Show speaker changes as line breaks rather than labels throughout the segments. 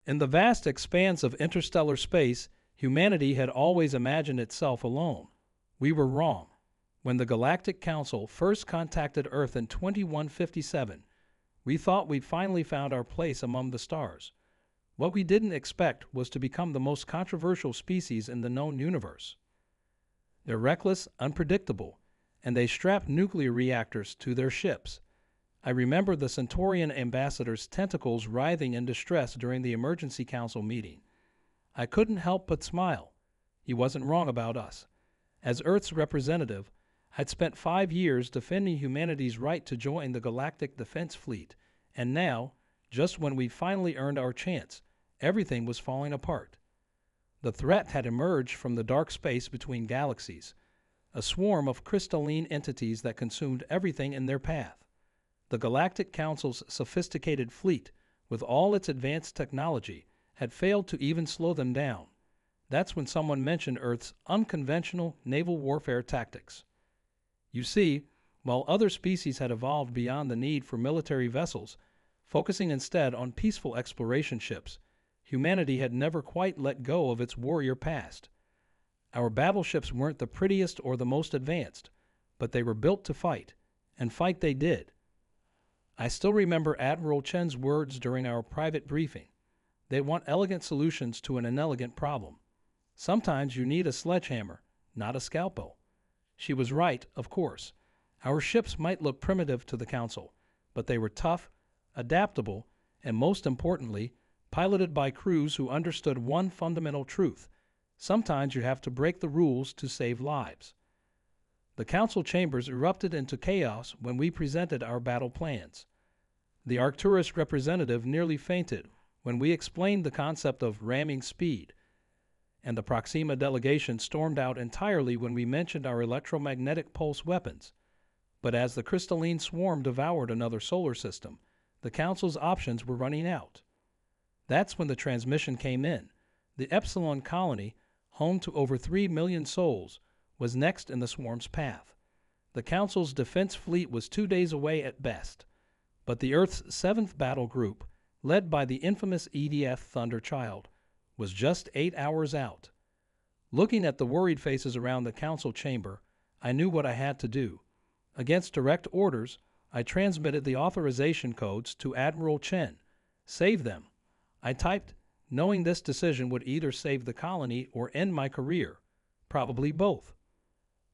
In the vast expanse of interstellar space, humanity had always imagined itself alone. We were wrong. When the Galactic Council first contacted Earth in 2157, we thought we'd finally found our place among the stars. What we didn't expect was to become the most controversial species in the known universe. They're reckless, unpredictable, and they strap nuclear reactors to their ships. I remember the Centaurian ambassador's tentacles writhing in distress during the emergency council meeting. I couldn't help but smile. He wasn't wrong about us. As Earth's representative, I'd spent 5 years defending humanity's right to join the Galactic Defense Fleet, and now, just when we finally earned our chance, everything was falling apart. The threat had emerged from the dark space between galaxies, a swarm of crystalline entities that consumed everything in their path. The Galactic Council's sophisticated fleet, with all its advanced technology, had failed to even slow them down. That's when someone mentioned Earth's unconventional naval warfare tactics. You see, while other species had evolved beyond the need for military vessels, focusing instead on peaceful exploration ships, humanity had never quite let go of its warrior past. Our battleships weren't the prettiest or the most advanced, but they were built to fight, and fight they did. I still remember Admiral Chen's words during our private briefing. They want elegant solutions to an inelegant problem. Sometimes you need a sledgehammer, not a scalpel. She was right, of course. Our ships might look primitive to the Council, but they were tough, adaptable, and most importantly, piloted by crews who understood one fundamental truth. Sometimes you have to break the rules to save lives. The Council chambers erupted into chaos when we presented our battle plans. The Arcturus representative nearly fainted when we explained the concept of ramming speed, and the Proxima delegation stormed out entirely when we mentioned our electromagnetic pulse weapons. But as the crystalline swarm devoured another solar system, the Council's options were running out. That's when the transmission came in. The Epsilon colony, home to over 3 million souls, was next in the swarm's path. The Council's defense fleet was 2 days away at best, but the Earth's 7th Battle Group, led by the infamous EDF Thunder Child, was just 8 hours out. Looking at the worried faces around the Council chamber, I knew what I had to do. Against direct orders, I transmitted the authorization codes to Admiral Chen. Save them. I typed, knowing this decision would either save the colony or end my career, probably both.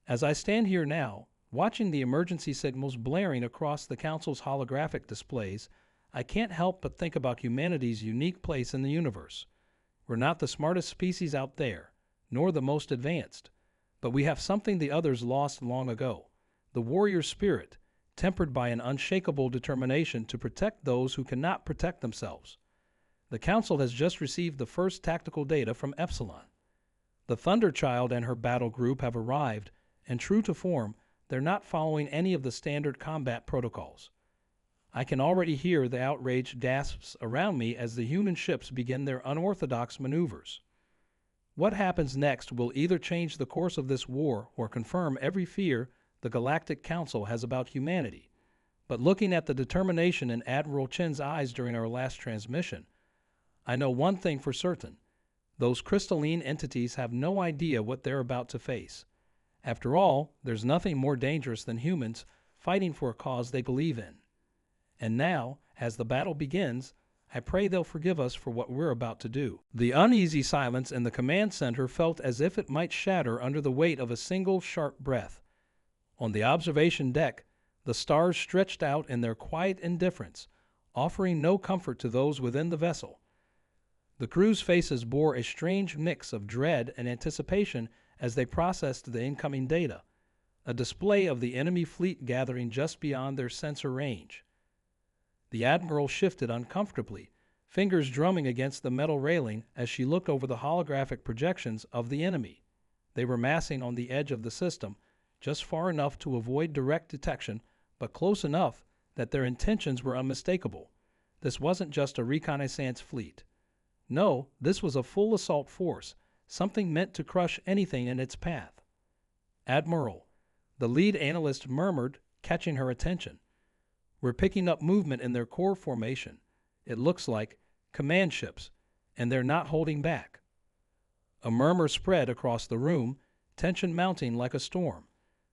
As I stand here now, watching the emergency signals blaring across the Council's holographic displays, I can't help but think about humanity's unique place in the universe. We're not the smartest species out there, nor the most advanced, but we have something the others lost long ago, the warrior spirit, tempered by an unshakable determination to protect those who cannot protect themselves. The Council has just received the first tactical data from Epsilon. The Thunder Child and her battle group have arrived, and true to form, they're not following any of the standard combat protocols. I can already hear the outraged gasps around me as the human ships begin their unorthodox maneuvers. What happens next will either change the course of this war or confirm every fear the Galactic Council has about humanity. But looking at the determination in Admiral Chen's eyes during our last transmission, I know one thing for certain. Those crystalline entities have no idea what they're about to face. After all, there's nothing more dangerous than humans fighting for a cause they believe in. And now, as the battle begins, I pray they'll forgive us for what we're about to do. The uneasy silence in the command center felt as if it might shatter under the weight of a single sharp breath. On the observation deck, the stars stretched out in their quiet indifference, offering no comfort to those within the vessel. The crew's faces bore a strange mix of dread and anticipation as they processed the incoming data, a display of the enemy fleet gathering just beyond their sensor range. The Admiral shifted uncomfortably, fingers drumming against the metal railing as she looked over the holographic projections of the enemy. They were massing on the edge of the system, just far enough to avoid direct detection, but close enough that their intentions were unmistakable. This wasn't just a reconnaissance fleet. No, this was a full assault force, something meant to crush anything in its path. Admiral, the lead analyst murmured, catching her attention. We're picking up movement in their core formation. It looks like command ships, and they're not holding back." A murmur spread across the room, tension mounting like a storm.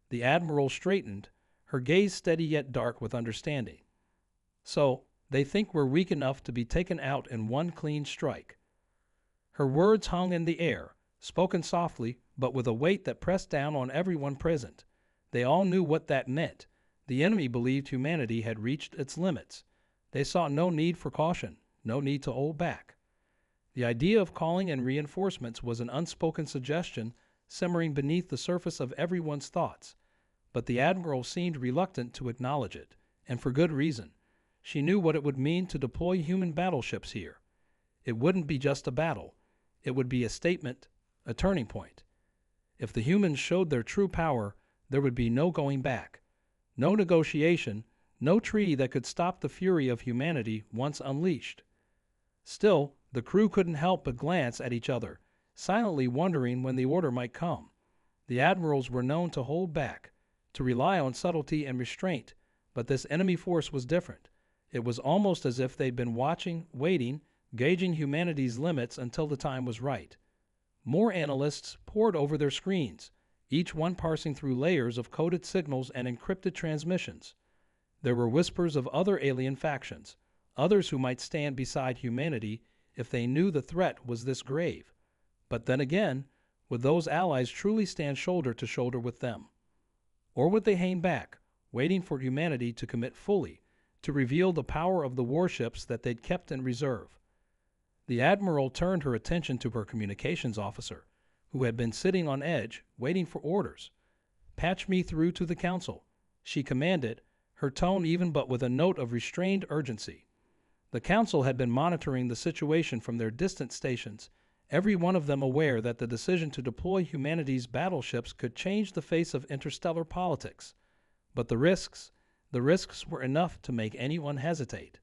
The Admiral straightened, her gaze steady yet dark with understanding. "So, they think we're weak enough to be taken out in one clean strike." Her words hung in the air, spoken softly, but with a weight that pressed down on everyone present. They all knew what that meant. The enemy believed humanity had reached its limits. They saw no need for caution, no need to hold back. The idea of calling in reinforcements was an unspoken suggestion simmering beneath the surface of everyone's thoughts, but the Admiral seemed reluctant to acknowledge it, and for good reason. She knew what it would mean to deploy human battleships here. It wouldn't be just a battle. It would be a statement, a turning point. If the humans showed their true power, there would be no going back. No negotiation, no treaty that could stop the fury of humanity once unleashed. Still, the crew couldn't help but glance at each other, silently wondering when the order might come. The admirals were known to hold back, to rely on subtlety and restraint, but this enemy force was different. It was almost as if they'd been watching, waiting, gauging humanity's limits until the time was right. More analysts pored over their screens, each one parsing through layers of coded signals and encrypted transmissions. There were whispers of other alien factions, others who might stand beside humanity if they knew the threat was this grave. But then again, would those allies truly stand shoulder to shoulder with them? Or would they hang back, waiting for humanity to commit fully, to reveal the power of the warships that they'd kept in reserve? The Admiral turned her attention to her communications officer, who had been sitting on edge, waiting for orders. "Patch me through to the Council," she commanded, her tone even but with a note of restrained urgency. The Council had been monitoring the situation from their distant stations, every one of them aware that the decision to deploy humanity's battleships could change the face of interstellar politics. But the risks were enough to make anyone hesitate.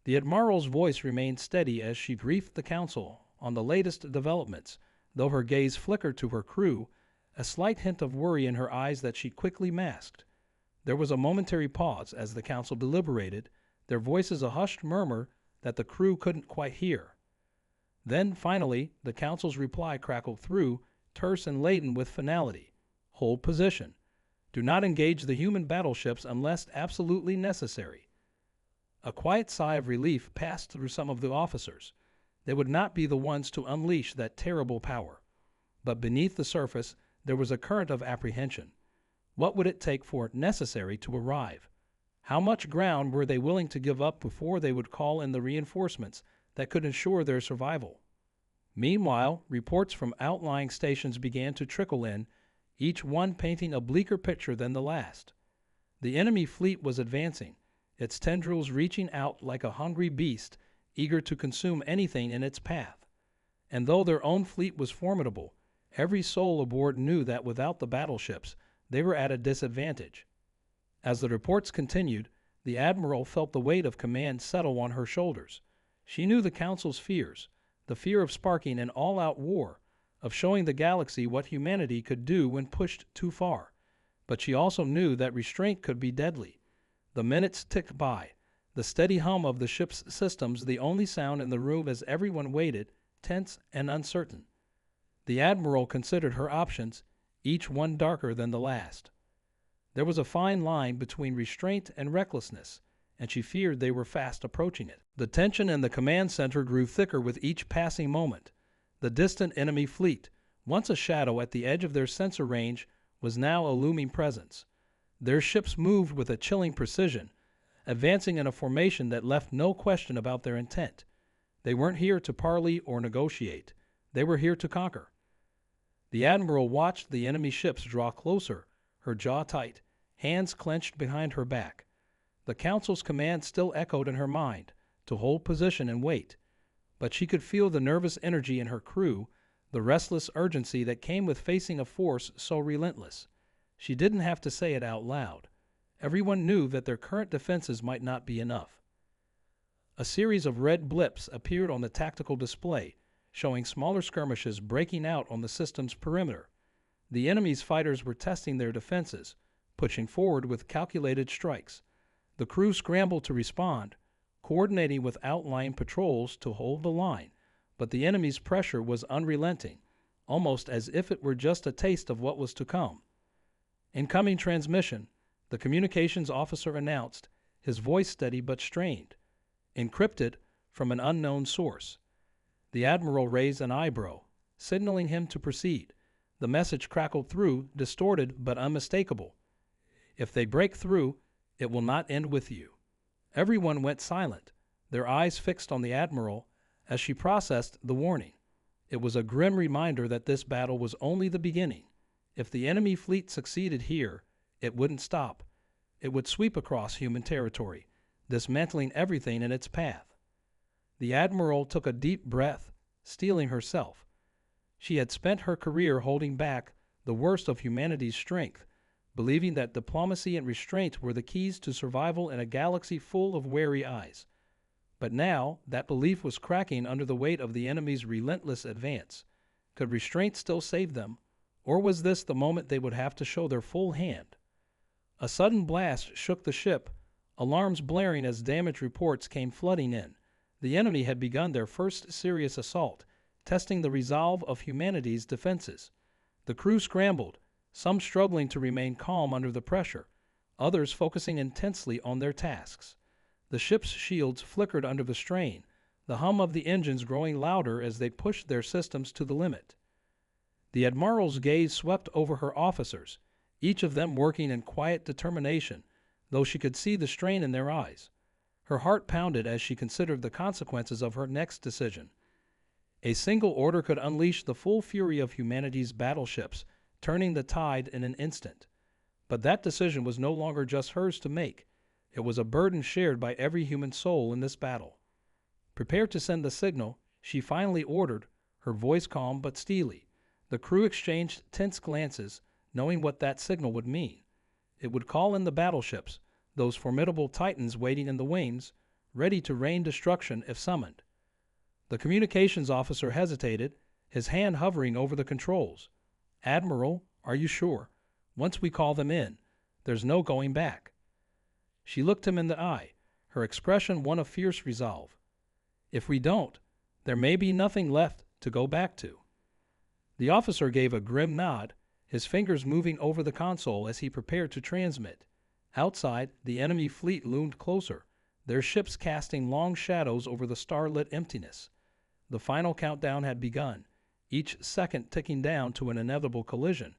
The Admiral's voice remained steady as she briefed the Council on the latest developments, though her gaze flickered to her crew, a slight hint of worry in her eyes that she quickly masked. There was a momentary pause as the Council deliberated, their voices a hushed murmur that the crew couldn't quite hear. Then, finally, the Council's reply crackled through, terse and laden with finality. "Hold position. Do not engage the human battleships unless absolutely necessary." A quiet sigh of relief passed through some of the officers. They would not be the ones to unleash that terrible power. But beneath the surface, there was a current of apprehension. What would it take for necessary to arrive? How much ground were they willing to give up before they would call in the reinforcements that could ensure their survival? Meanwhile, reports from outlying stations began to trickle in, each one painting a bleaker picture than the last. The enemy fleet was advancing, its tendrils reaching out like a hungry beast, eager to consume anything in its path. And though their own fleet was formidable, every soul aboard knew that without the battleships, they were at a disadvantage. As the reports continued, the Admiral felt the weight of command settle on her shoulders. She knew the Council's fears, the fear of sparking an all-out war, of showing the galaxy what humanity could do when pushed too far. But she also knew that restraint could be deadly. The minutes ticked by, the steady hum of the ship's systems the only sound in the room as everyone waited, tense and uncertain. The Admiral considered her options, each one darker than the last. There was a fine line between restraint and recklessness, and she feared they were fast approaching it. The tension in the command center grew thicker with each passing moment. The distant enemy fleet, once a shadow at the edge of their sensor range, was now a looming presence. Their ships moved with a chilling precision, advancing in a formation that left no question about their intent. They weren't here to parley or negotiate. They were here to conquer. The Admiral watched the enemy ships draw closer, her jaw tight, hands clenched behind her back. The Council's command still echoed in her mind, to hold position and wait. But she could feel the nervous energy in her crew, the restless urgency that came with facing a force so relentless. She didn't have to say it out loud. Everyone knew that their current defenses might not be enough. A series of red blips appeared on the tactical display, showing smaller skirmishes breaking out on the system's perimeter. The enemy's fighters were testing their defenses, pushing forward with calculated strikes. The crew scrambled to respond, coordinating with outlying patrols to hold the line, but the enemy's pressure was unrelenting, almost as if it were just a taste of what was to come. Incoming transmission, the communications officer announced, his voice steady but strained. Encrypted from an unknown source. The admiral raised an eyebrow, signaling him to proceed. The message crackled through, distorted but unmistakable. If they break through, it will not end with you. Everyone went silent, their eyes fixed on the admiral as she processed the warning. It was a grim reminder that this battle was only the beginning. If the enemy fleet succeeded here, it wouldn't stop. It would sweep across human territory, dismantling everything in its path. The admiral took a deep breath, steeling herself. She had spent her career holding back the worst of humanity's strength, believing that diplomacy and restraint were the keys to survival in a galaxy full of wary eyes. But now, that belief was cracking under the weight of the enemy's relentless advance. Could restraint still save them, or was this the moment they would have to show their full hand? A sudden blast shook the ship, alarms blaring as damage reports came flooding in. The enemy had begun their first serious assault, testing the resolve of humanity's defenses. The crew scrambled, some struggling to remain calm under the pressure, others focusing intensely on their tasks. The ship's shields flickered under the strain, the hum of the engines growing louder as they pushed their systems to the limit. The admiral's gaze swept over her officers, each of them working in quiet determination, though she could see the strain in their eyes. Her heart pounded as she considered the consequences of her next decision. A single order could unleash the full fury of humanity's battleships, turning the tide in an instant. But that decision was no longer just hers to make. It was a burden shared by every human soul in this battle. Prepared to send the signal, she finally ordered, her voice calm but steely. The crew exchanged tense glances, knowing what that signal would mean. It would call in the battleships, those formidable titans waiting in the wings, ready to rain destruction if summoned. The communications officer hesitated, his hand hovering over the controls. "Admiral, are you sure? Once we call them in, there's no going back." She looked him in the eye, her expression one of fierce resolve. "If we don't, there may be nothing left to go back to." The officer gave a grim nod, his fingers moving over the console as he prepared to transmit. Outside, the enemy fleet loomed closer, their ships casting long shadows over the starlit emptiness. The final countdown had begun, each second ticking down to an inevitable collision.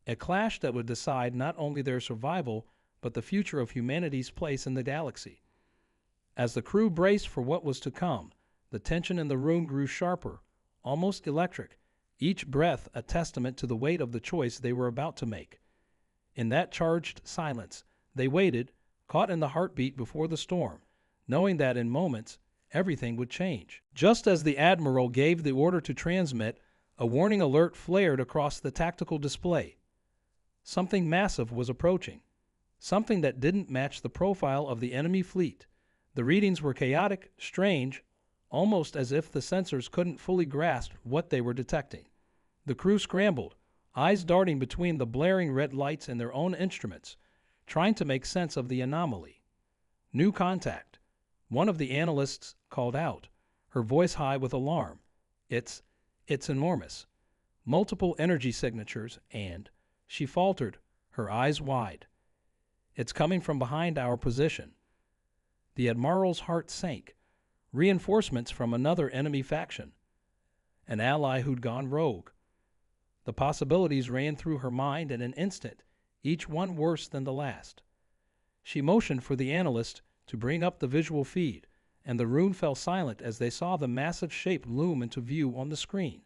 A clash that would decide not only their survival, but the future of humanity's place in the galaxy. As the crew braced for what was to come, the tension in the room grew sharper, almost electric, each breath a testament to the weight of the choice they were about to make. In that charged silence, they waited, caught in the heartbeat before the storm, knowing that in moments, everything would change. Just as the admiral gave the order to transmit, a warning alert flared across the tactical display. Something massive was approaching, something that didn't match the profile of the enemy fleet. The readings were chaotic, strange, almost as if the sensors couldn't fully grasp what they were detecting. The crew scrambled, eyes darting between the blaring red lights and their own instruments, trying to make sense of the anomaly. "New contact," one of the analysts called out, her voice high with alarm. It's enormous. Multiple energy signatures and," she faltered, her eyes wide. "It's coming from behind our position." The admiral's heart sank. Reinforcements from another enemy faction. An ally who'd gone rogue. The possibilities ran through her mind in an instant, each one worse than the last. She motioned for the analyst to bring up the visual feed, and the room fell silent as they saw the massive shape loom into view on the screen.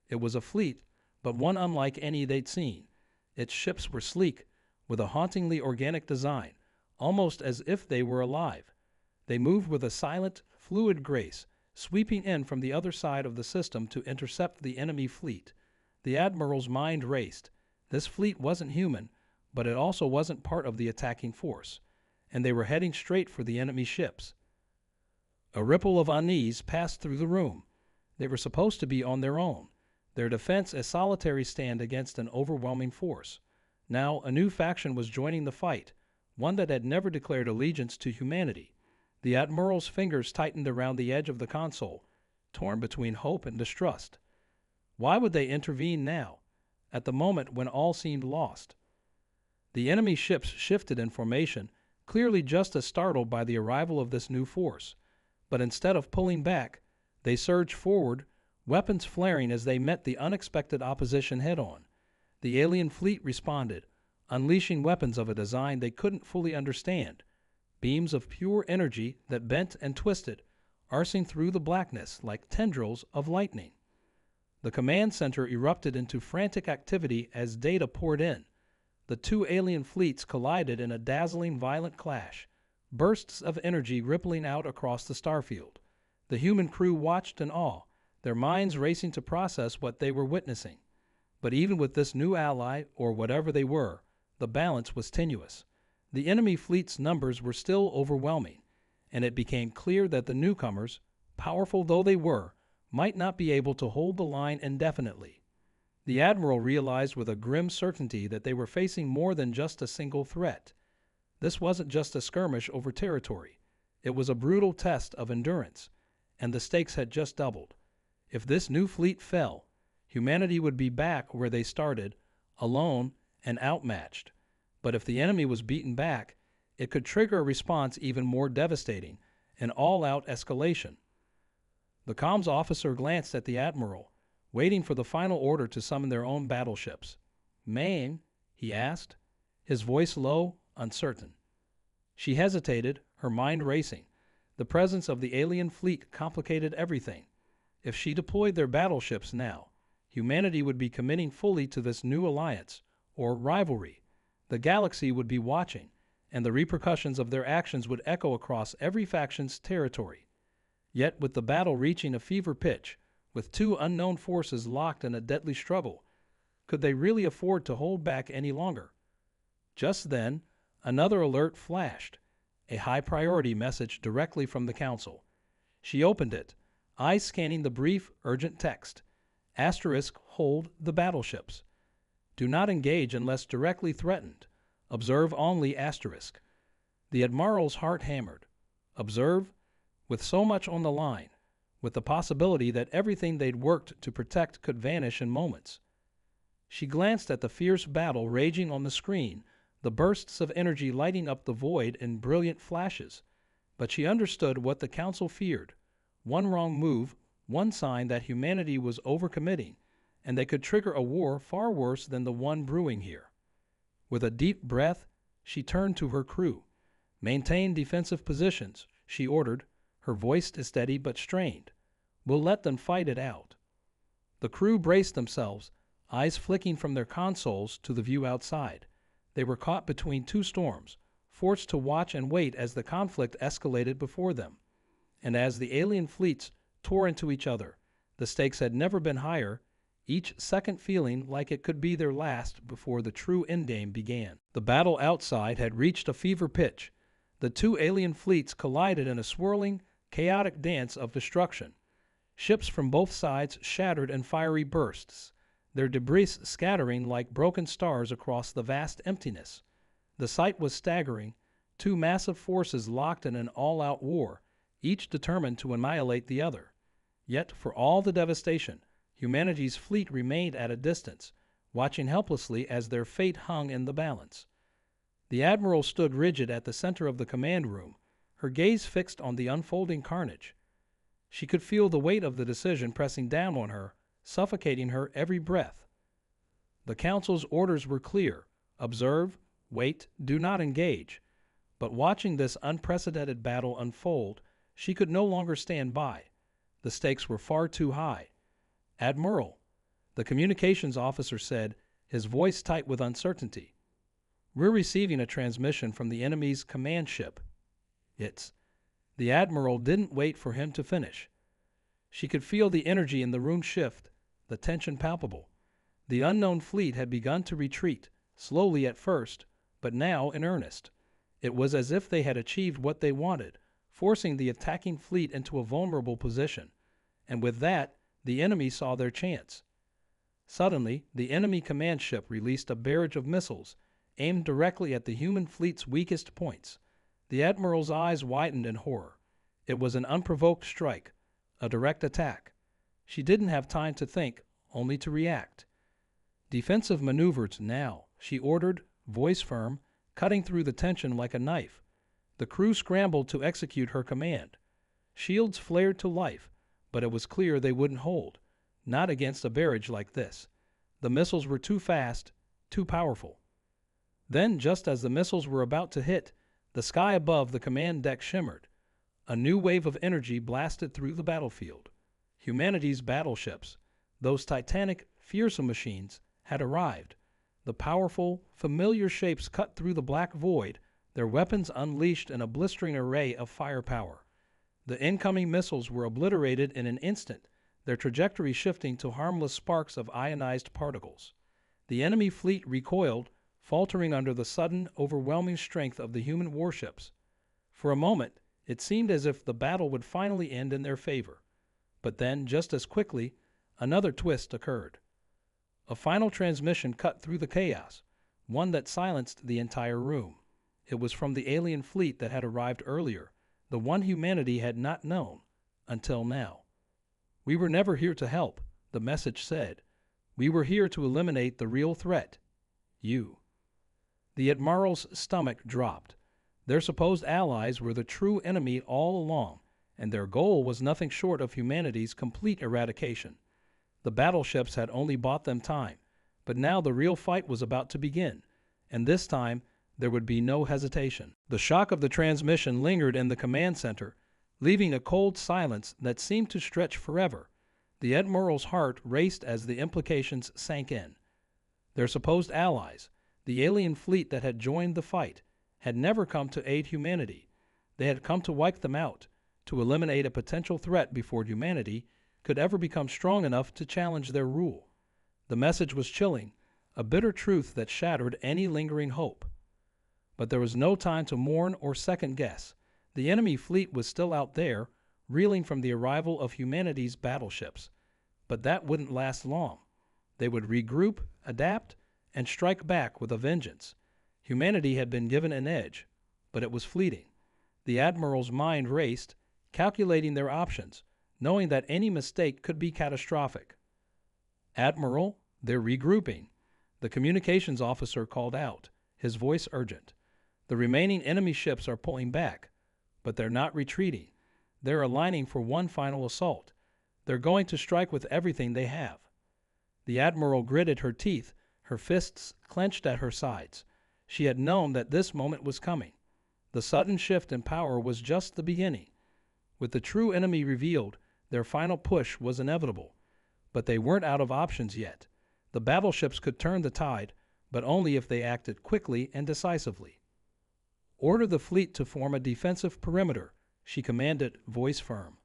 It was a fleet, but one unlike any they'd seen. Its ships were sleek, with a hauntingly organic design, almost as if they were alive. They moved with a silent, fluid grace, sweeping in from the other side of the system to intercept the enemy fleet. The admiral's mind raced. This fleet wasn't human, but it also wasn't part of the attacking force, and they were heading straight for the enemy ships. A ripple of unease passed through the room. They were supposed to be on their own, their defense a solitary stand against an overwhelming force. Now a new faction was joining the fight, one that had never declared allegiance to humanity. The admiral's fingers tightened around the edge of the console, torn between hope and distrust. Why would they intervene now, at the moment when all seemed lost? The enemy ships shifted in formation, clearly just as startled by the arrival of this new force. But instead of pulling back, they surged forward, weapons flaring as they met the unexpected opposition head-on. The alien fleet responded, unleashing weapons of a design they couldn't fully understand, beams of pure energy that bent and twisted, arcing through the blackness like tendrils of lightning. The command center erupted into frantic activity as data poured in. The two alien fleets collided in a dazzling, violent clash, bursts of energy rippling out across the starfield. The human crew watched in awe, their minds racing to process what they were witnessing. But even with this new ally, or whatever they were, the balance was tenuous. The enemy fleet's numbers were still overwhelming, and it became clear that the newcomers, powerful though they were, might not be able to hold the line indefinitely. The admiral realized with a grim certainty that they were facing more than just a single threat. This wasn't just a skirmish over territory. It was a brutal test of endurance, and the stakes had just doubled. If this new fleet fell, humanity would be back where they started, alone and outmatched. But if the enemy was beaten back, it could trigger a response even more devastating, an all-out escalation. The comms officer glanced at the admiral, waiting for the final order to summon their own battleships. "Maine?" he asked, his voice low, uncertain. She hesitated, her mind racing. The presence of the alien fleet complicated everything. If she deployed their battleships now, humanity would be committing fully to this new alliance, or rivalry. The galaxy would be watching, and the repercussions of their actions would echo across every faction's territory. Yet with the battle reaching a fever pitch, with two unknown forces locked in a deadly struggle, could they really afford to hold back any longer? Just then, another alert flashed, a high-priority message directly from the Council. She opened it, eyes scanning the brief, urgent text. Asterisk, hold the battleships. Do not engage unless directly threatened. Observe only asterisk. The admiral's heart hammered. Observe? With so much on the line, with the possibility that everything they'd worked to protect could vanish in moments. She glanced at the fierce battle raging on the screen, the bursts of energy lighting up the void in brilliant flashes. But she understood what the Council feared. One wrong move, one sign that humanity was overcommitting, and they could trigger a war far worse than the one brewing here. With a deep breath, she turned to her crew. "Maintain defensive positions," she ordered, her voice steady but strained. "We'll let them fight it out." The crew braced themselves, eyes flicking from their consoles to the view outside. They were caught between two storms, forced to watch and wait as the conflict escalated before them. And as the alien fleets tore into each other, the stakes had never been higher, each second feeling like it could be their last before the true endgame began. The battle outside had reached a fever pitch. The two alien fleets collided in a swirling, chaotic dance of destruction. Ships from both sides shattered in fiery bursts, their debris scattering like broken stars across the vast emptiness. The sight was staggering, two massive forces locked in an all-out war, each determined to annihilate the other. Yet, for all the devastation, humanity's fleet remained at a distance, watching helplessly as their fate hung in the balance. The admiral stood rigid at the center of the command room, her gaze fixed on the unfolding carnage. She could feel the weight of the decision pressing down on her, suffocating her every breath. The Council's orders were clear: observe, wait, do not engage. But watching this unprecedented battle unfold, she could no longer stand by. The stakes were far too high. "Admiral," the communications officer said, his voice tight with uncertainty. "We're receiving a transmission from the enemy's command ship. It's..." The admiral didn't wait for him to finish. She could feel the energy in the room shift, the tension palpable. The unknown fleet had begun to retreat, slowly at first, but now in earnest. It was as if they had achieved what they wanted, forcing the attacking fleet into a vulnerable position. And with that, the enemy saw their chance. Suddenly, the enemy command ship released a barrage of missiles, aimed directly at the human fleet's weakest points. The admiral's eyes widened in horror. It was an unprovoked strike, a direct attack. She didn't have time to think, only to react. "Defensive maneuvers now," she ordered, voice firm, cutting through the tension like a knife. The crew scrambled to execute her command. Shields flared to life, but it was clear they wouldn't hold, not against a barrage like this. The missiles were too fast, too powerful. Then, just as the missiles were about to hit, the sky above the command deck shimmered. A new wave of energy blasted through the battlefield. Humanity's battleships, those titanic, fearsome machines, had arrived. The powerful, familiar shapes cut through the black void, their weapons unleashed in a blistering array of firepower. The incoming missiles were obliterated in an instant, their trajectory shifting to harmless sparks of ionized particles. The enemy fleet recoiled, faltering under the sudden, overwhelming strength of the human warships. For a moment, it seemed as if the battle would finally end in their favor. But then, just as quickly, another twist occurred. A final transmission cut through the chaos, one that silenced the entire room. It was from the alien fleet that had arrived earlier, the one humanity had not known until now. "We were never here to help," the message said. "We were here to eliminate the real threat, you." The Admiral's stomach dropped. Their supposed allies were the true enemy all along, and their goal was nothing short of humanity's complete eradication. The battleships had only bought them time, but now the real fight was about to begin, and this time there would be no hesitation. The shock of the transmission lingered in the command center, leaving a cold silence that seemed to stretch forever. The Admiral's heart raced as the implications sank in. Their supposed allies, the alien fleet that had joined the fight, had never come to aid humanity. They had come to wipe them out, to eliminate a potential threat before humanity could ever become strong enough to challenge their rule. The message was chilling, a bitter truth that shattered any lingering hope. But there was no time to mourn or second guess. The enemy fleet was still out there, reeling from the arrival of humanity's battleships. But that wouldn't last long. They would regroup, adapt, and strike back with a vengeance. Humanity had been given an edge, but it was fleeting. The Admiral's mind raced, calculating their options, knowing that any mistake could be catastrophic. "Admiral, they're regrouping," the communications officer called out, his voice urgent. "The remaining enemy ships are pulling back, but they're not retreating. They're aligning for one final assault. They're going to strike with everything they have." The Admiral gritted her teeth, her fists clenched at her sides. She had known that this moment was coming. The sudden shift in power was just the beginning. With the true enemy revealed, their final push was inevitable. But they weren't out of options yet. The battleships could turn the tide, but only if they acted quickly and decisively. "Order the fleet to form a defensive perimeter," she commanded, voice firm.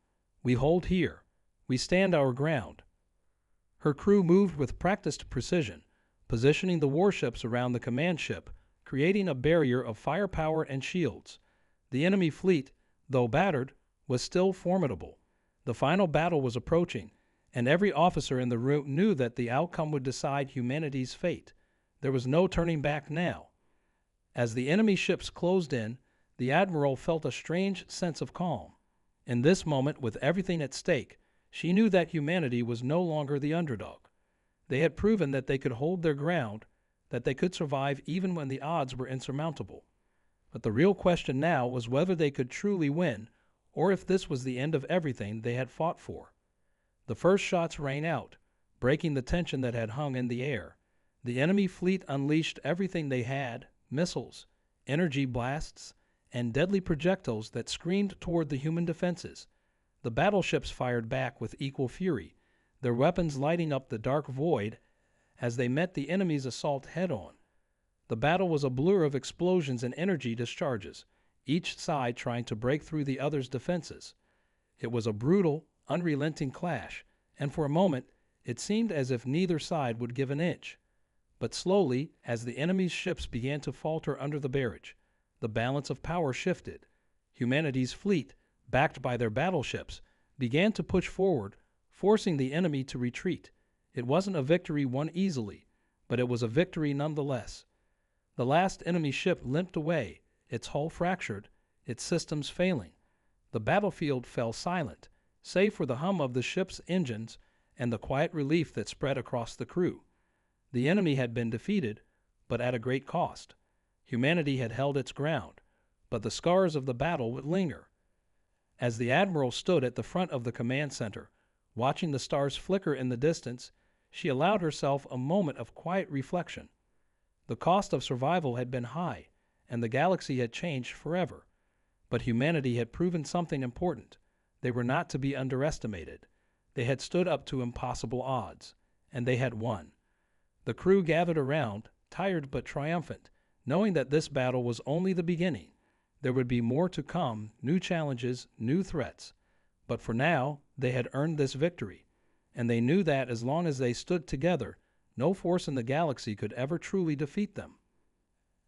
"We hold here. We stand our ground." Her crew moved with practiced precision, positioning the warships around the command ship, creating a barrier of firepower and shields. The enemy fleet, though battered, was still formidable. The final battle was approaching, and every officer in the room knew that the outcome would decide humanity's fate. There was no turning back now. As the enemy ships closed in, the Admiral felt a strange sense of calm. In this moment, with everything at stake, she knew that humanity was no longer the underdog. They had proven that they could hold their ground, that they could survive even when the odds were insurmountable. But the real question now was whether they could truly win, or if this was the end of everything they had fought for. The first shots rang out, breaking the tension that had hung in the air. The enemy fleet unleashed everything they had: missiles, energy blasts, and deadly projectiles that screamed toward the human defenses. The battleships fired back with equal fury, their weapons lighting up the dark void as they met the enemy's assault head-on. The battle was a blur of explosions and energy discharges, each side trying to break through the other's defenses. It was a brutal, unrelenting clash, and for a moment it seemed as if neither side would give an inch. But slowly, as the enemy's ships began to falter under the barrage, the balance of power shifted. Humanity's fleet, backed by their battleships, began to push forward, forcing the enemy to retreat. It wasn't a victory won easily, but it was a victory nonetheless. The last enemy ship limped away, its hull fractured, its systems failing. The battlefield fell silent, save for the hum of the ship's engines and the quiet relief that spread across the crew. The enemy had been defeated, but at a great cost. Humanity had held its ground, but the scars of the battle would linger. As the admiral stood at the front of the command center, watching the stars flicker in the distance, she allowed herself a moment of quiet reflection. The cost of survival had been high, and the galaxy had changed forever. But humanity had proven something important. They were not to be underestimated. They had stood up to impossible odds, and they had won. The crew gathered around, tired but triumphant, knowing that this battle was only the beginning. There would be more to come, new challenges, new threats. But for now, they had earned this victory, and they knew that as long as they stood together, no force in the galaxy could ever truly defeat them.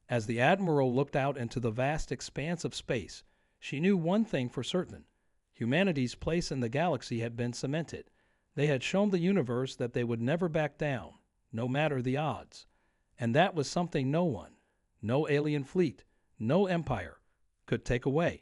As the admiral looked out into the vast expanse of space, she knew one thing for certain. Humanity's place in the galaxy had been cemented. They had shown the universe that they would never back down, no matter the odds. And that was something no one, no alien fleet, no empire, could take away.